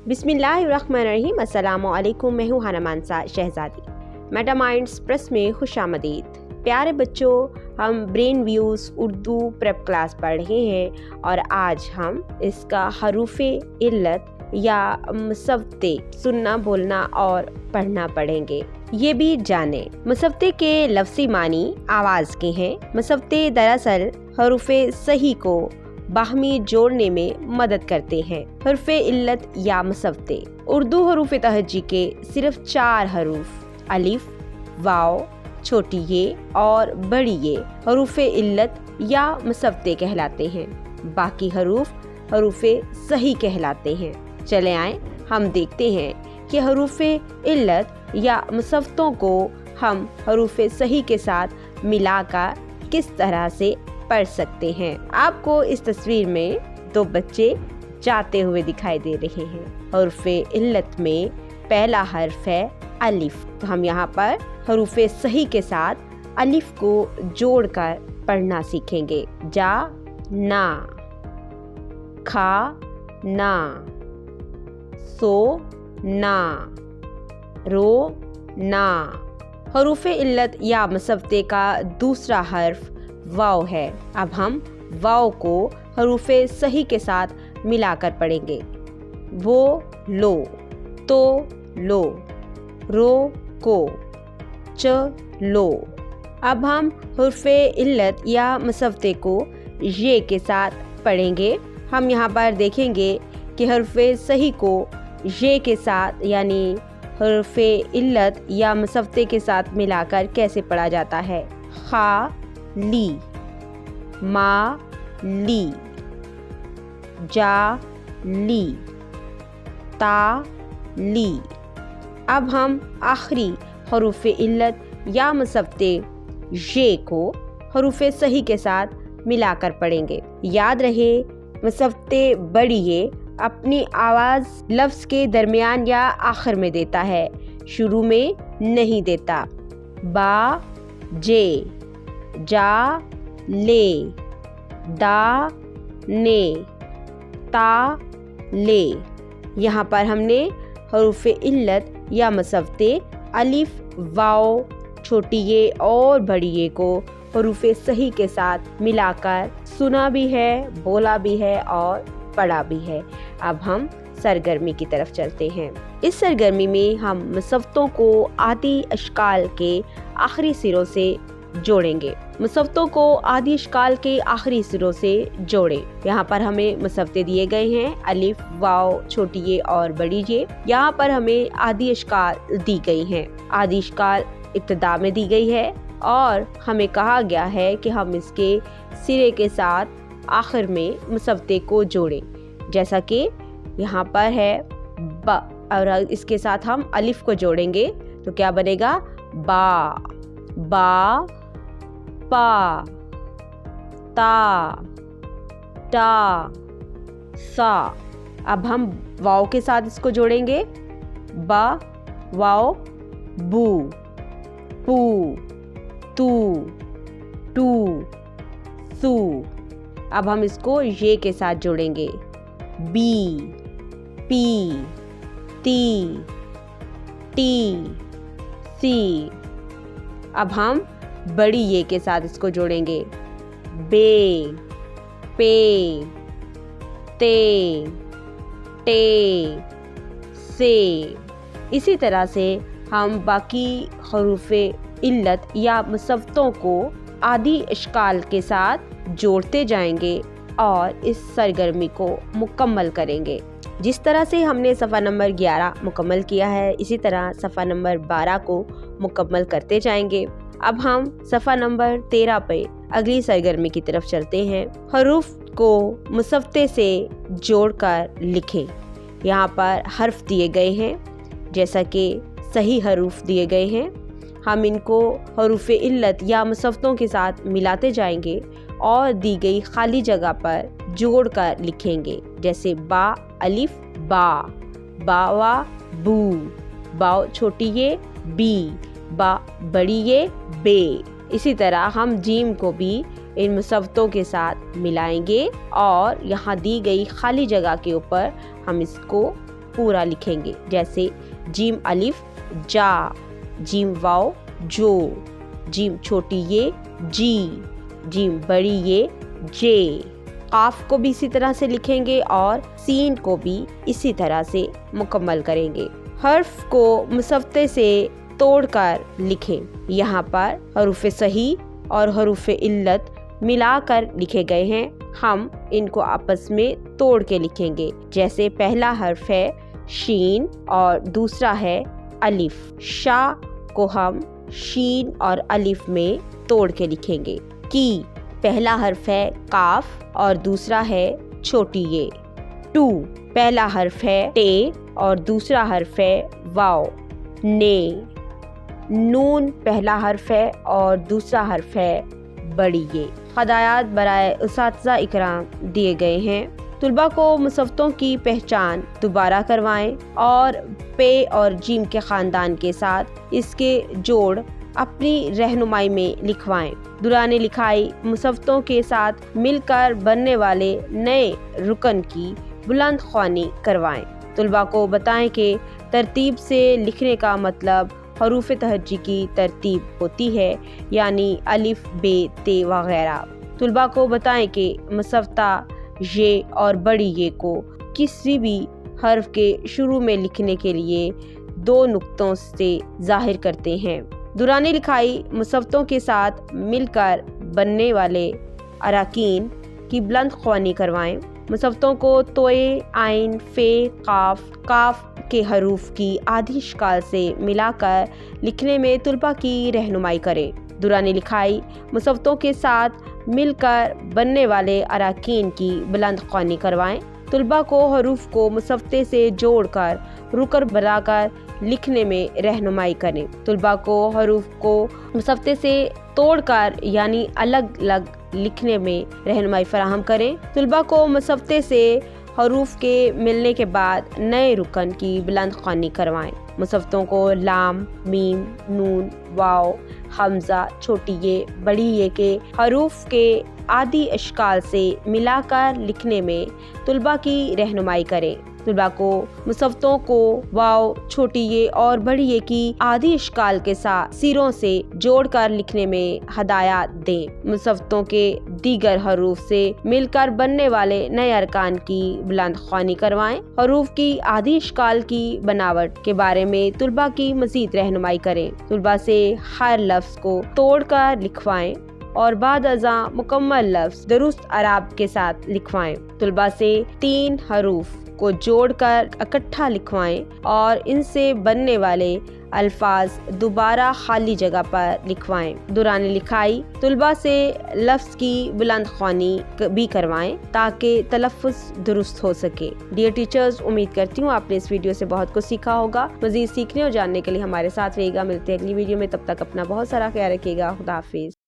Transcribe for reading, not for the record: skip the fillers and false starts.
बिस्मिल्लाहिर्रहमानिर्रहीम। अस्सलामु अलैकुम। मैं हूँ हाना मानसा शहजादी। मेटा माइंड्स प्रेस में खुशामदीद। प्यारे बच्चों, हम brain views Urdu prep class पढ़ रहे हैं और आज हम इसका हरूफ़े इल्लत या मुसव्वते सुनना, बोलना और पढ़ना पढ़ेंगे। ये भी जाने मुसव्वते के लफ्ज़ी मानी आवाज़ के हैं। मुसव्वते दरअसल हरूफ़े सही को बाहमी जोड़ने में मदद करते हैं। हर्फ़े इल्लत या मुसव्वते। उर्दू हरूफ़ तहज्जी के सिर्फ 4 हरूफ अलिफ, वाव, छोटी ये और बड़ी ये हरूफ़े इल्लत या मुसव्वते कहलाते हैं। बाकी हरूफ हरूफ़े सही कहलाते हैं। चले आए हम देखते हैं कि हरूफ़े इल्लत या मुसव्वतों को हम हरूफ़े सही के साथ मिलाकर किस तरह से पढ़ सकते हैं। आपको इस तस्वीर में 2 बच्चे जाते हुए दिखाई दे रहे हैं। हरूफ़े इल्लत में पहला हर्फ है अलिफ। तो हम यहाँ पर हरूफ़े सही के साथ अलिफ को जोड़कर पढ़ना सीखेंगे। जा ना, खा ना, सो ना, रो ना। हरूफ़े इल्लत या मुसव्वते का दूसरा हर्फ वाव है। अब हम वाव को हरूफ़े सही के साथ मिलाकर पढ़ेंगे। वो लो, तो लो, रो को, च लो। अब हम हरूफ़े इल्लत या मुसव्वते को ये के साथ पढ़ेंगे। हम यहाँ पर देखेंगे कि हरूफ़े सही को ये के साथ यानी हरूफ़े इल्लत या मुसव्वते के साथ मिलाकर कैसे पढ़ा जाता है। खा ली, मा ली, जा ली, ता ली। अब हम आखिरी हरूफ़े इल्लत या मुसव्वते ये को हरूफ़े सही के साथ मिलाकर पढ़ेंगे। याद रहे, मुसव्वते बड़ी ये अपनी आवाज़ लफ्ज़ के दरमियान या आखिर में देता है, शुरू में नहीं देता। बा जे, जा ले, दा ने, ता ले। यहाँ पर हमने हरूफ़े इल्लत या मुसव्वते अलिफ, वाव, छोटी ये और बड़ी ये को हरूफ़े सही के साथ मिलाकर सुना भी है, बोला भी है और पढ़ा भी है। अब हम सरगर्मी की तरफ चलते हैं। इस सरगर्मी में हम मुसव्वतों को आदि अशकाल के आखिरी सिरों से जोड़ेंगे। मुसव्वतों को आदि अशकाल के आखिरी सिरों से जोड़े। यहाँ पर हमें मुसव्वते दिए गए हैं अलिफ, वाव, छोटी ये और बड़ी ये। यहाँ पर हमें आदि अशकाल दी गई हैं। आदि अशकाल इब्तिदा में दी गई है और हमें कहा गया है कि हम इसके सिरे के साथ आखिर में मुसव्वते को जोड़ें। जैसा कि यहाँ पर है ब, और इसके साथ हम अलिफ को जोड़ेंगे तो क्या बनेगा। बा, बा, पा, ता, टा, सा। अब हम वाव के साथ इसको जोड़ेंगे। बा, वाव, बू, पू, तू, टू, सू। अब हम इसको ये के साथ जोड़ेंगे। बी, पी, ती, टी, सी। अब हम बड़ी ये के साथ इसको जोड़ेंगे। बे, पे, ते, टे, से। इसी तरह से हम बाकी हरूफ़े इल्लत या मुसव्वतों को आदि अशकाल के साथ जोड़ते जाएंगे और इस सरगर्मी को मुकम्मल करेंगे। जिस तरह से हमने सफ़ा नंबर 11 मुकम्मल किया है, इसी तरह सफ़ा नंबर 12 को मुकम्मल करते जाएंगे। अब हम सफ़ा नंबर 13 पे अगली सरगर्मी की तरफ चलते हैं। हरूफ को मुसव्वते से जोड़कर लिखें। यहाँ पर हर्फ दिए गए हैं, जैसा कि सही हरूफ दिए गए हैं। हम इनको हरूफ़े इल्लत या मुसव्वतों के साथ मिलाते जाएंगे और दी गई खाली जगह पर जोड़कर लिखेंगे। जैसे बा अलिफ बा, बावा बू, बाव छोटी ये बी, बा बड़ी ये बे। इसी तरह हम जीम को भी इन मुसव्वतों के साथ मिलाएंगे और यहाँ दी गई खाली जगह के ऊपर हम इसको पूरा लिखेंगे, जैसे जीम अलिफ जा, जीम वाव जो, जीम छोटी ये जी, जीम बड़ी ये जे। काफ को भी इसी तरह से लिखेंगे और सीन को भी इसी तरह से मुकम्मल करेंगे। हर्फ को मुसफ्ते से तोड़कर लिखें। यहाँ पर हरूफ सही और हरूफ इल्लत मिलाकर लिखे गए हैं। हम इनको आपस में तोड़ के लिखेंगे, जैसे पहला हर्फ है शीन और दूसरा है अलिफ। शा को हम शीन और अलिफ में तोड़ के लिखेंगे। की पहला हर्फ है काफ और दूसरा है छोटी ये। टू पहला हर्फ है टे और दूसरा हर्फ है वाव। ने नून पहला हर्फ है और दूसरा हर्फ है बड़ी ये। हदायत बराए उसातिज़ा इकराम दिए गए हैं। तुलबा को मुसफ्तों की पहचान दोबारा करवाएं और पे और जीम के ख़ानदान के साथ इसके जोड़ अपनी रहनुमाई में लिखवाएं। दुराने लिखाई मुसफ्तों के साथ मिलकर बनने वाले नए रुकन की बुलंद ख्वानी करवाएं। तुलबा को बताएं कि तरतीब से लिखने का मतलब हरूफ तहज्जी की तरतीब होती है, यानी अलिफ बे ते वगैरह। तुलबा को बताएं कि मुसफ्ता ये और बड़ी ये को किसी भी हर्फ के शुरू में लिखने के लिए दो नुक्तों से जाहिर करते हैं। दुरानी लिखाई मुसफ्तों के साथ मिलकर बनने वाले अराकीन की बुलंद ख्वानी करवाएं। मुसफ्तों को तोए, आइन, फे, काफ के हरूफ की आधी शक्ल से मिलाकर लिखने में तुलबा की रहनुमाई करें। दुरानी लिखाई मुसफ्तों के साथ मिलकर बनने वाले अराकीन की बुलंद ख्वानी करवाएं। तुलबा को हरूफ को मुसफ्ते से जोड़कर रुकर बनाकर लिखने में रहनुमाई करें। तुलबा को हरूफ को मुसफ्ते से तोड़कर यानी अलग अलग लिखने में रहनुमाई फराहम करें। तुलबा को मुसफ्ते से हरूफ के मिलने के बाद नए रुकन की बुलंद ख्वानी करवाएं। मुसफ्तों को लाम, मीम, नून, वाव, हमजा, छोटी ये, बड़ी ये के हरूफ के आदि अशकाल से मिलाकर लिखने में तुलबा की रहनुमाई करें। तुलबा को मुसफ्तों को वाव, छोटी ये और बड़ी ये की आदि अशकाल के साथ सिरों से जोड़कर लिखने में हदायत दें। मुसफ्तों के दीगर हरूफ से मिलकर बनने वाले नए अरकान की बुलंद ख्वानी करवाएं। हरूफ की आदि अशकाल की बनावट के बारे में तुलबा की मजीद रहनुमाई करें। तुलबा से हर लफ्ज को तोड़कर लिखवाएं और बाद अज़ा मुकम्मल लफ्ज दुरुस्त अराब के साथ लिखवाएं। तुलबा से 3 हरूफ को जोड़कर इकट्ठा लिखवाएं और इनसे बनने वाले अल्फाज दोबारा खाली जगह पर लिखवाएं। दुरानी लिखाई तुलबा से लफ्ज की बुलंद ख्वानी भी करवाएं ताकि तलफ़्फ़ुज़ दुरुस्त हो सके। डियर टीचर्स, उम्मीद करती हूँ आपने इस वीडियो से बहुत कुछ सीखा होगा। मज़ीद सीखने और जानने के लिए हमारे साथ रहिएगा। मिलते हैं अगली वीडियो में, तब तक अपना बहुत सारा ख्याल रखिएगा। खुदा हाफिज़।